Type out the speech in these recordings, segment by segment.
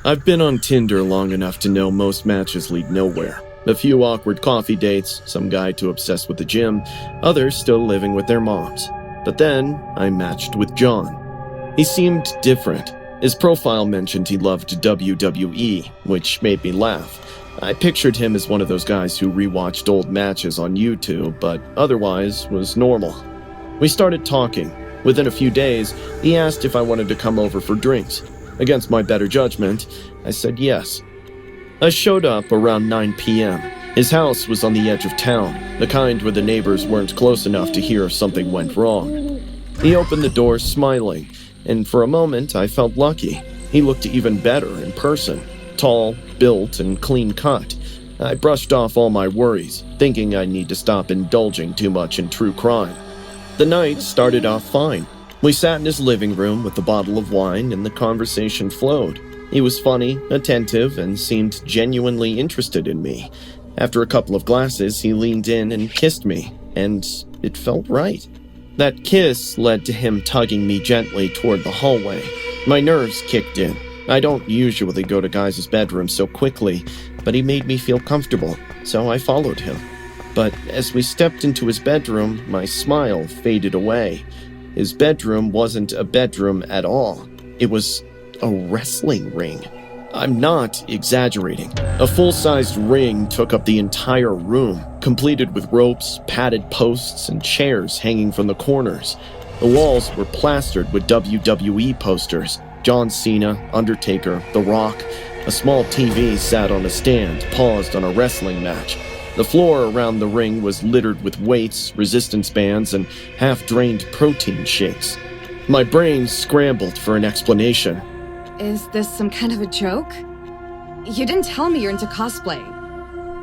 I've been on Tinder long enough to know most matches lead nowhere. A few awkward coffee dates, some guy too obsessed with the gym, others still living with their moms. But then, I matched with John. He seemed different. His profile mentioned he loved WWE, which made me laugh. I pictured him as one of those guys who rewatched old matches on YouTube, but otherwise was normal. We started talking. Within a few days, he asked if I wanted to come over for drinks. Against my better judgment, I said yes. I showed up around 9 p.m. His house was on the edge of town, the kind where the neighbors weren't close enough to hear if something went wrong. He opened the door smiling, and for a moment I felt lucky. He looked even better in person, tall, built, and clean cut. I brushed off all my worries, thinking I'd need to stop indulging too much in true crime. The night started off fine. We sat in his living room with a bottle of wine, and the conversation flowed. He was funny, attentive, and seemed genuinely interested in me. After a couple of glasses, he leaned in and kissed me, and it felt right. That kiss led to him tugging me gently toward the hallway. My nerves kicked in. I don't usually go to guys' bedrooms so quickly, but he made me feel comfortable, so I followed him. But as we stepped into his bedroom, my smile faded away. His bedroom wasn't a bedroom at all. It was a wrestling ring. I'm not exaggerating. A full-sized ring took up the entire room, completed with ropes, padded posts, and chairs hanging from the corners. The walls were plastered with WWE posters. John Cena, Undertaker, The Rock. A small TV sat on a stand, paused on a wrestling match. The floor around the ring was littered with weights, resistance bands, and half-drained protein shakes. My brain scrambled for an explanation. Is this some kind of a joke? You didn't tell me you're into cosplay.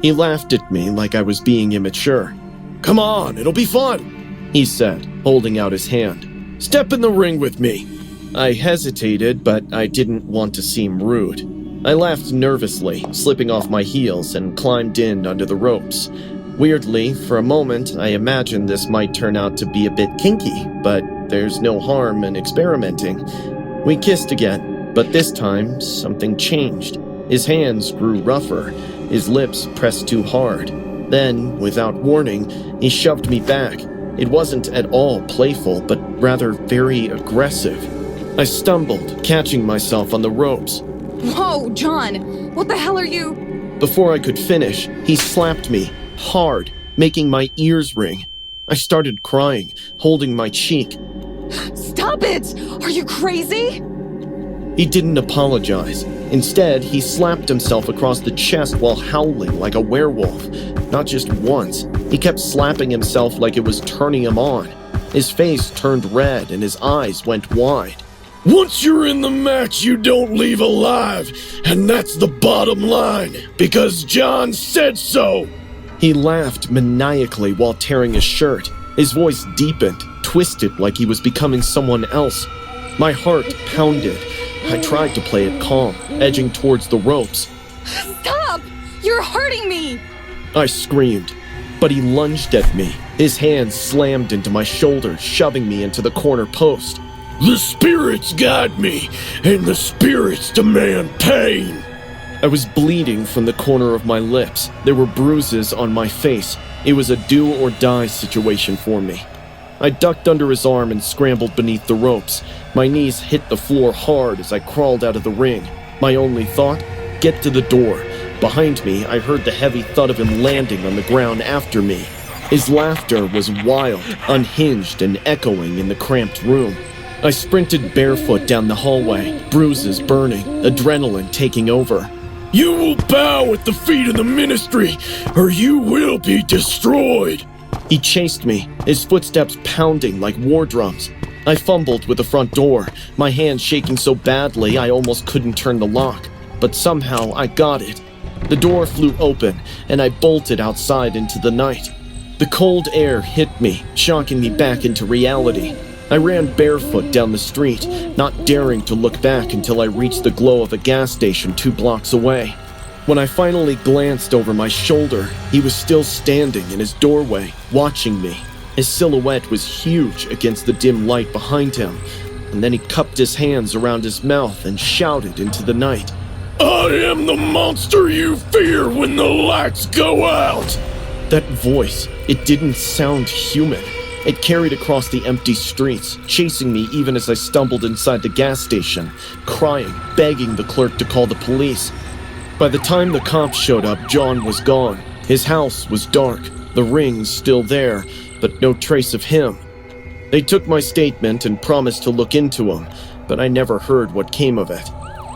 He laughed at me like I was being immature. "Come on, it'll be fun," he said, holding out his hand. "Step in the ring with me." I hesitated, but I didn't want to seem rude. I laughed nervously, slipping off my heels, and climbed in under the ropes. Weirdly, for a moment, I imagined this might turn out to be a bit kinky, but there's no harm in experimenting. We kissed again, but this time, something changed. His hands grew rougher, his lips pressed too hard. Then, without warning, he shoved me back. It wasn't at all playful, but rather very aggressive. I stumbled, catching myself on the ropes. Whoa, John! What the hell are you? Before I could finish, he slapped me, hard, making my ears ring. I started crying, holding my cheek. Stop it! Are you crazy? He didn't apologize. Instead, he slapped himself across the chest while howling like a werewolf. Not just once. He kept slapping himself like it was turning him on. His face turned red and his eyes went wide. "Once you're in the match, you don't leave alive, and that's the bottom line, because John said so." He laughed maniacally while tearing his shirt. His voice deepened, twisted like he was becoming someone else. My heart pounded. I tried to play it calm, edging towards the ropes. Stop! You're hurting me! I screamed, but he lunged at me. His hands slammed into my shoulder, shoving me into the corner post. "The spirits guide me, and the spirits demand pain." I was bleeding from the corner of my lips. There were bruises on my face. It was a do-or-die situation for me. I ducked under his arm and scrambled beneath the ropes. My knees hit the floor hard as I crawled out of the ring. My only thought? Get to the door. Behind me, I heard the heavy thud of him landing on the ground after me. His laughter was wild, unhinged, and echoing in the cramped room. I sprinted barefoot down the hallway, bruises burning, adrenaline taking over. "You will bow at the feet of the ministry, or you will be destroyed." He chased me, his footsteps pounding like war drums. I fumbled with the front door, my hand shaking so badly I almost couldn't turn the lock. But somehow I got it. The door flew open, and I bolted outside into the night. The cold air hit me, shocking me back into reality. I ran barefoot down the street, not daring to look back until I reached the glow of a gas station 2 blocks away. When I finally glanced over my shoulder, he was still standing in his doorway, watching me. His silhouette was huge against the dim light behind him, and then he cupped his hands around his mouth and shouted into the night. I am the monster you fear when the lights go out. That voice, it didn't sound human. It carried across the empty streets, chasing me even as I stumbled inside the gas station, crying, begging the clerk to call the police. By the time the cops showed up, John was gone. His house was dark, the rings still there, but no trace of him. They took my statement and promised to look into him, but I never heard what came of it.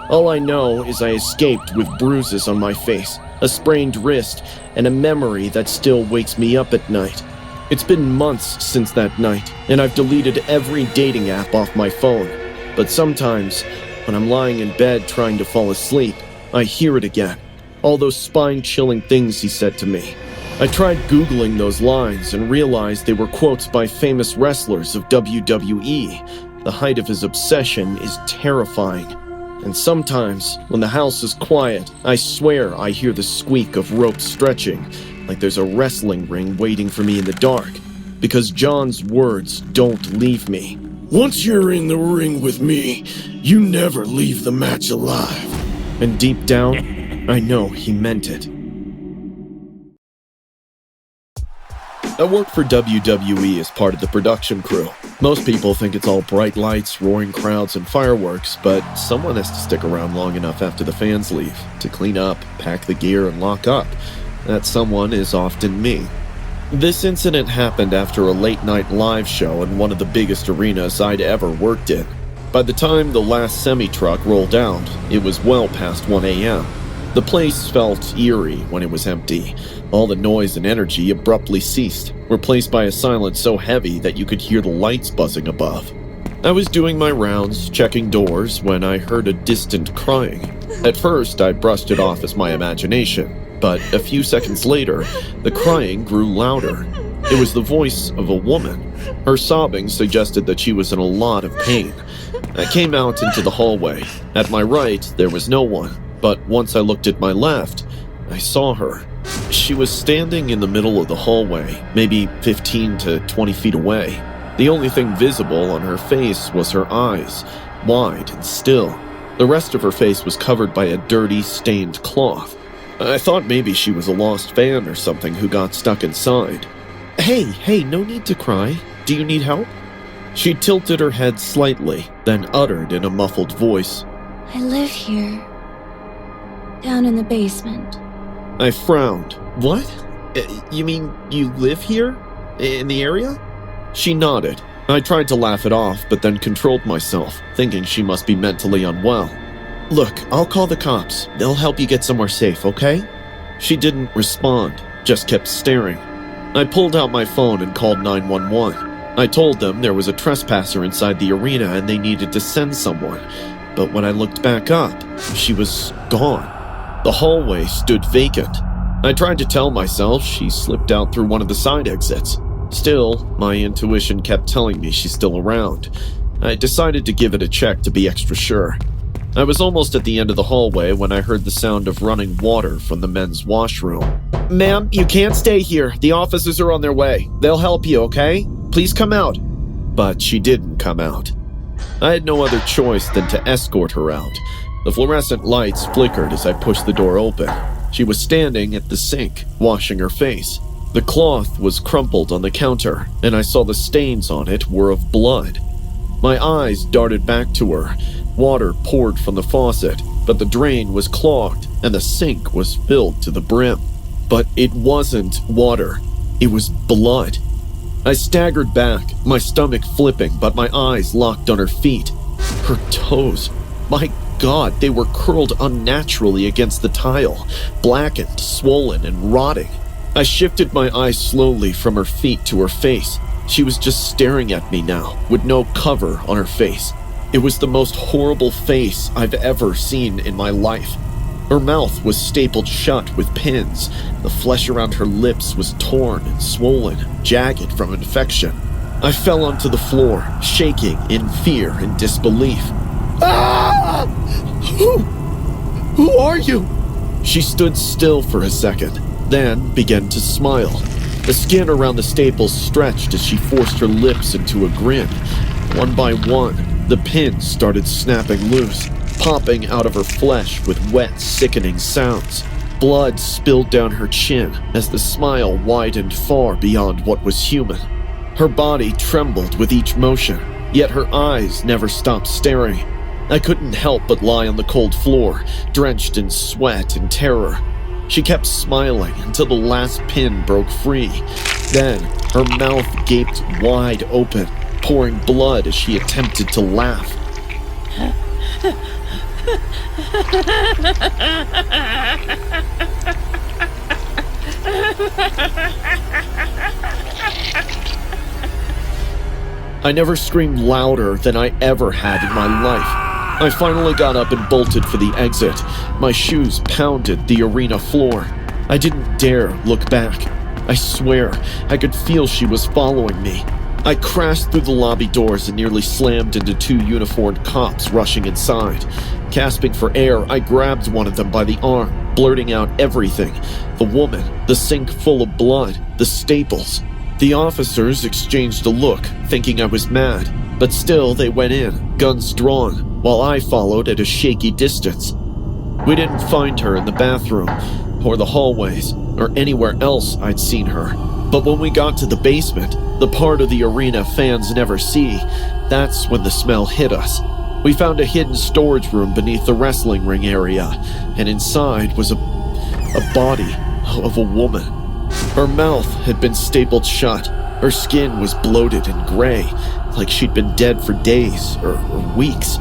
All I know is I escaped with bruises on my face, a sprained wrist, and a memory that still wakes me up at night. It's been months since that night, and I've deleted every dating app off my phone. But sometimes, when I'm lying in bed trying to fall asleep, I hear it again. All those spine-chilling things he said to me. I tried Googling those lines and realized they were quotes by famous wrestlers of WWE. The height of his obsession is terrifying. And sometimes, when the house is quiet, I swear I hear the squeak of ropes stretching, like there's a wrestling ring waiting for me in the dark. Because John's words don't leave me. Once you're in the ring with me, you never leave the match alive. And deep down, I know he meant it. I work for WWE as part of the production crew. Most people think it's all bright lights, roaring crowds, and fireworks, but someone has to stick around long enough after the fans leave to clean up, pack the gear, and lock up. That someone is often me. This incident happened after a late-night live show in one of the biggest arenas I'd ever worked in. By the time the last semi-truck rolled out, it was well past 1 a.m. The place felt eerie when it was empty. All the noise and energy abruptly ceased, replaced by a silence so heavy that you could hear the lights buzzing above. I was doing my rounds, checking doors, when I heard a distant crying. At first, I brushed it off as my imagination, but a few seconds later, the crying grew louder. It was the voice of a woman. Her sobbing suggested that she was in a lot of pain. I came out into the hallway. At my right, there was no one, but once I looked at my left, I saw her. She was standing in the middle of the hallway, maybe 15 to 20 feet away. The only thing visible on her face was her eyes, wide and still. The rest of her face was covered by a dirty, stained cloth. I thought maybe she was a lost fan or something who got stuck inside. Hey, no need to cry. Do you need help? She tilted her head slightly, then uttered in a muffled voice, I live here. Down in the basement. I frowned. What? You mean you live here? In the area? She nodded. I tried to laugh it off, but then controlled myself, thinking she must be mentally unwell. Look, I'll call the cops. They'll help you get somewhere safe, okay? She didn't respond, just kept staring. I pulled out my phone and called 911. I told them there was a trespasser inside the arena and they needed to send someone. But when I looked back up, she was gone. The hallway stood vacant. I tried to tell myself she slipped out through one of the side exits. Still, my intuition kept telling me she's still around. I decided to give it a check to be extra sure. I was almost at the end of the hallway when I heard the sound of running water from the men's washroom. Ma'am, you can't stay here. The officers are on their way. They'll help you, okay? Please come out. But she didn't come out. I had no other choice than to escort her out. The fluorescent lights flickered as I pushed the door open. She was standing at the sink, washing her face. The cloth was crumpled on the counter, and I saw the stains on it were of blood. My eyes darted back to her. Water poured from the faucet, but the drain was clogged, and the sink was filled to the brim. But it wasn't water. It was blood. I staggered back, my stomach flipping, but my eyes locked on her feet. Her toes. My God, they were curled unnaturally against the tile, blackened, swollen, and rotting. I shifted my eyes slowly from her feet to her face. She was just staring at me now, with no cover on her face. It was the most horrible face I've ever seen in my life. Her mouth was stapled shut with pins. The flesh around her lips was torn and swollen, jagged from infection. I fell onto the floor, shaking in fear and disbelief. Ah! Who are you? She stood still for a second, then began to smile. The skin around the staples stretched as she forced her lips into a grin. One by one, The pins started snapping loose, popping out of her flesh with wet, sickening sounds. Blood spilled down her chin as the smile widened far beyond what was human. Her body trembled with each motion, yet her eyes never stopped staring. I couldn't help but lie on the cold floor, drenched in sweat and terror. She kept smiling until the last pin broke free. Then, her mouth gaped wide open, pouring blood as she attempted to laugh. I never screamed louder than I ever had in my life. I finally got up and bolted for the exit. My shoes pounded the arena floor. I didn't dare look back. I swear, I could feel she was following me. I crashed through the lobby doors and nearly slammed into two uniformed cops rushing inside. Gasping for air, I grabbed one of them by the arm, blurting out everything. The woman, the sink full of blood, the staples. The officers exchanged a look, thinking I was mad, but still they went in, guns drawn, while I followed at a shaky distance. We didn't find her in the bathroom, or the hallways, or anywhere else I'd seen her. But when we got to the basement, the part of the arena fans never see, that's when the smell hit us. We found a hidden storage room beneath the wrestling ring area, and inside was a body of a woman. Her mouth had been stapled shut. Her skin was bloated and gray, like she'd been dead for days or weeks.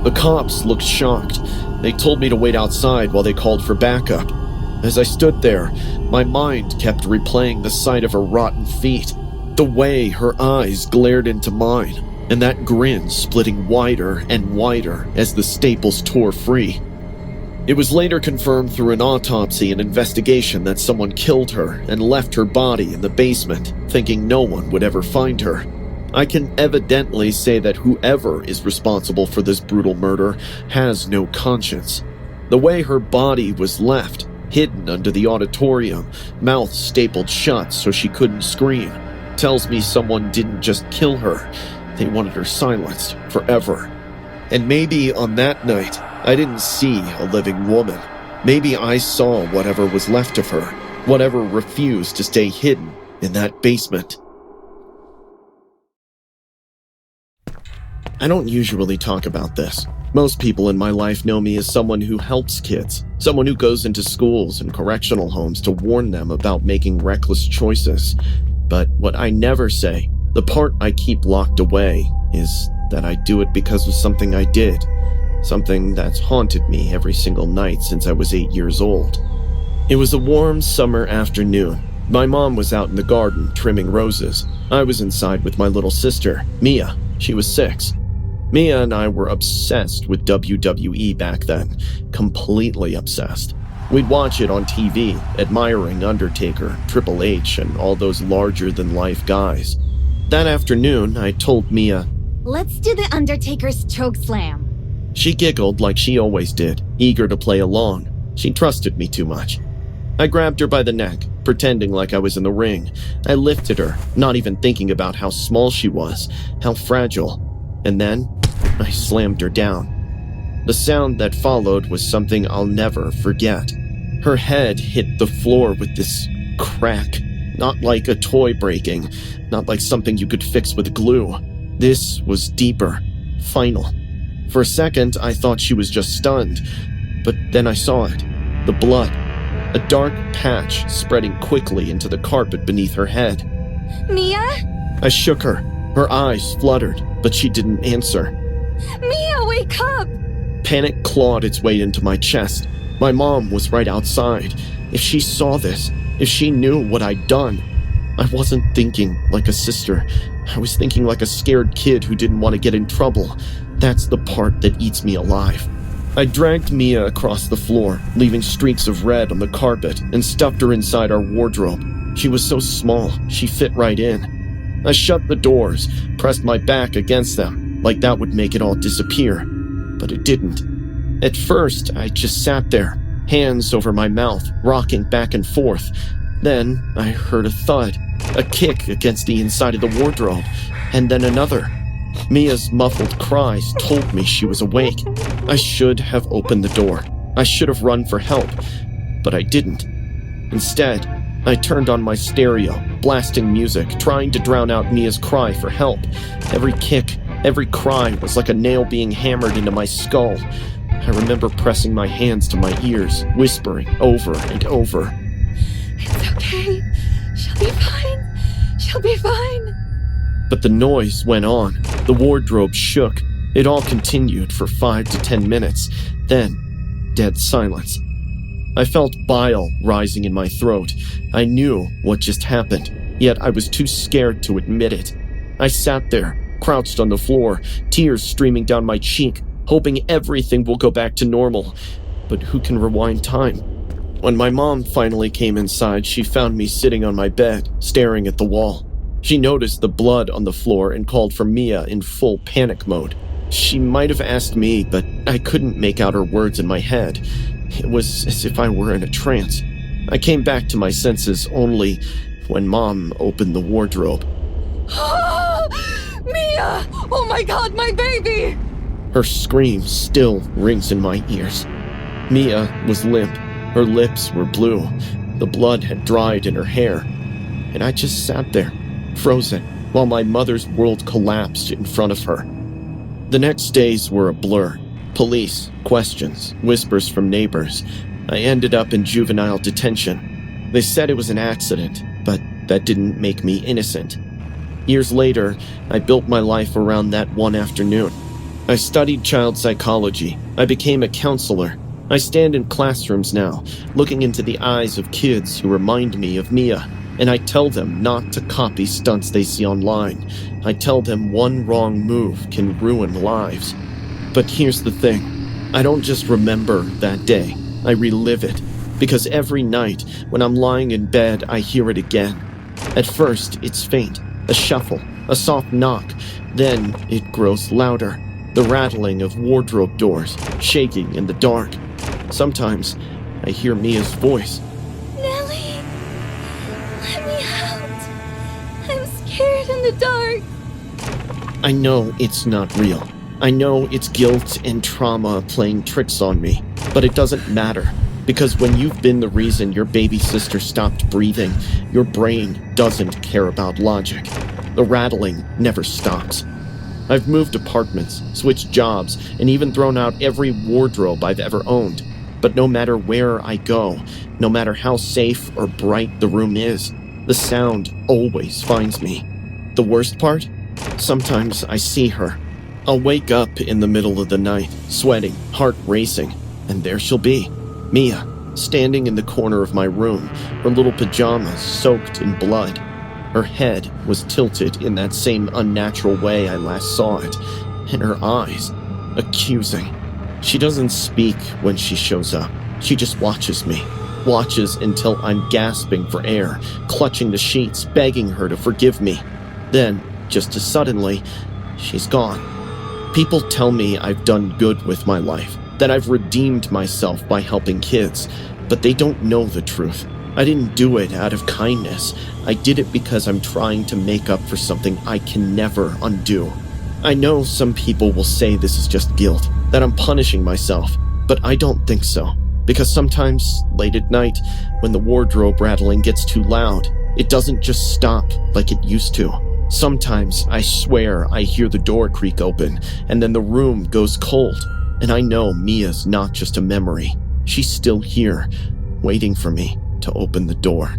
The cops looked shocked. They told me to wait outside while they called for backup. As I stood there, my mind kept replaying the sight of her rotten feet, the way her eyes glared into mine, and that grin splitting wider and wider as the staples tore free. It was later confirmed through an autopsy and investigation that someone killed her and left her body in the basement, thinking no one would ever find her. I can evidently say that whoever is responsible for this brutal murder has no conscience. The way her body was left, hidden under the auditorium, mouth stapled shut so she couldn't scream, tells me someone didn't just kill her, they wanted her silenced forever. And maybe on that night, I didn't see a living woman. Maybe I saw whatever was left of her, whatever refused to stay hidden in that basement. I don't usually talk about this. Most people in my life know me as someone who helps kids, someone who goes into schools and correctional homes to warn them about making reckless choices. But what I never say, the part I keep locked away, is that I do it because of something I did. Something that's haunted me every single night since I was 8 years old. It was a warm summer afternoon. My mom was out in the garden trimming roses. I was inside with my little sister, Mia. She was 6. Mia and I were obsessed with WWE back then, completely obsessed. We'd watch it on TV, admiring Undertaker, Triple H, and all those larger-than-life guys. That afternoon, I told Mia, Let's do the Undertaker's choke slam. She giggled like she always did, eager to play along. She trusted me too much. I grabbed her by the neck, pretending like I was in the ring. I lifted her, not even thinking about how small she was, how fragile. And then, I slammed her down. The sound that followed was something I'll never forget. Her head hit the floor with this crack, not like a toy breaking, not like something you could fix with glue. This was deeper, final. For a second, I thought she was just stunned, but then I saw it. The blood. A dark patch spreading quickly into the carpet beneath her head. Mia? I shook her. Her eyes fluttered, but she didn't answer. Mia, wake up! Panic clawed its way into my chest. My mom was right outside. If she saw this, if she knew what I'd done. I wasn't thinking like a sister. I was thinking like a scared kid who didn't want to get in trouble. That's the part that eats me alive. I dragged Mia across the floor, leaving streaks of red on the carpet, and stuffed her inside our wardrobe. She was so small, she fit right in. I shut the doors, pressed my back against them, like that would make it all disappear. But it didn't. At first, I just sat there, hands over my mouth, rocking back and forth. Then, I heard a thud, a kick against the inside of the wardrobe, and then another. Mia's muffled cries told me she was awake. I should have opened the door. I should have run for help, but I didn't. Instead, I turned on my stereo, blasting music, trying to drown out Mia's cry for help. Every kick, every cry was like a nail being hammered into my skull. I remember pressing my hands to my ears, whispering over and over. It's okay. She'll be fine. She'll be fine. But the noise went on. The wardrobe shook. It all continued for 5 to 10 minutes. Then, dead silence. I felt bile rising in my throat. I knew what just happened, yet I was too scared to admit it. I sat there, crouched on the floor, tears streaming down my cheek, hoping everything will go back to normal. But who can rewind time? When my mom finally came inside, she found me sitting on my bed, staring at the wall. She noticed the blood on the floor and called for Mia in full panic mode. She might have asked me, but I couldn't make out her words in my head. It was as if I were in a trance. I came back to my senses only when Mom opened the wardrobe. Mia! Oh my God, my baby! Her scream still rings in my ears. Mia was limp. Her lips were blue. The blood had dried in her hair. And I just sat there, frozen, while my mother's world collapsed in front of her. The next days were a blur. Police, questions, whispers from neighbors. I ended up in juvenile detention. They said it was an accident, but that didn't make me innocent. Years later, I built my life around that one afternoon. I studied child psychology. I became a counselor. I stand in classrooms now, looking into the eyes of kids who remind me of Mia, and I tell them not to copy stunts they see online. I tell them one wrong move can ruin lives. But here's the thing. I don't just remember that day. I relive it. Because every night, when I'm lying in bed, I hear it again. At first, it's faint. A shuffle. A soft knock. Then, it grows louder. The rattling of wardrobe doors. Shaking in the dark. Sometimes, I hear Mia's voice. Nellie, let me out. I'm scared in the dark. I know it's not real. I know it's guilt and trauma playing tricks on me, but it doesn't matter, because when you've been the reason your baby sister stopped breathing, your brain doesn't care about logic. The rattling never stops. I've moved apartments, switched jobs, and even thrown out every wardrobe I've ever owned. But no matter where I go, no matter how safe or bright the room is, the sound always finds me. The worst part? Sometimes I see her. I'll wake up in the middle of the night, sweating, heart racing, and there she'll be, Mia, standing in the corner of my room, her little pajamas soaked in blood. Her head was tilted in that same unnatural way I last saw it, and her eyes, accusing. She doesn't speak when she shows up. She just watches me, watches until I'm gasping for air, clutching the sheets, begging her to forgive me. Then, just as suddenly, she's gone. People tell me I've done good with my life, that I've redeemed myself by helping kids, but they don't know the truth. I didn't do it out of kindness. I did it because I'm trying to make up for something I can never undo. I know some people will say this is just guilt, that I'm punishing myself, but I don't think so. Because sometimes, late at night, when the wardrobe rattling gets too loud, it doesn't just stop like it used to. Sometimes, I swear, I hear the door creak open, and then the room goes cold, and I know Mia's not just a memory. She's still here, waiting for me to open the door.